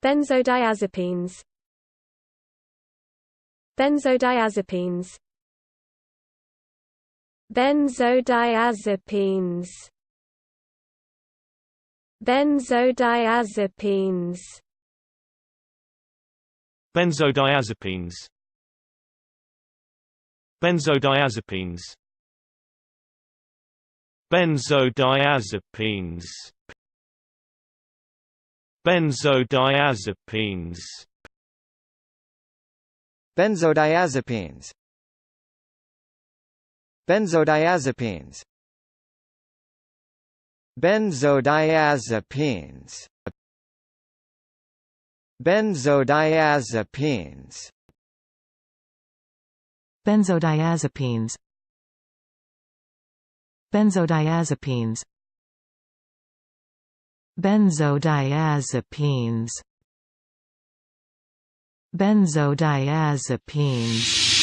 Benzodiazepines. Benzodiazepines. Benzodiazepines. Benzodiazepines. Benzodiazepines. Benzodiazepines. Benzodiazepines. Benzodiazepines. Benzodiazepines. Benzodiazepines. Benzodiazepines. Benzodiazepines. Benzodiazepines. Benzodiazepines. Benzodiazepines. Benzodiazepines.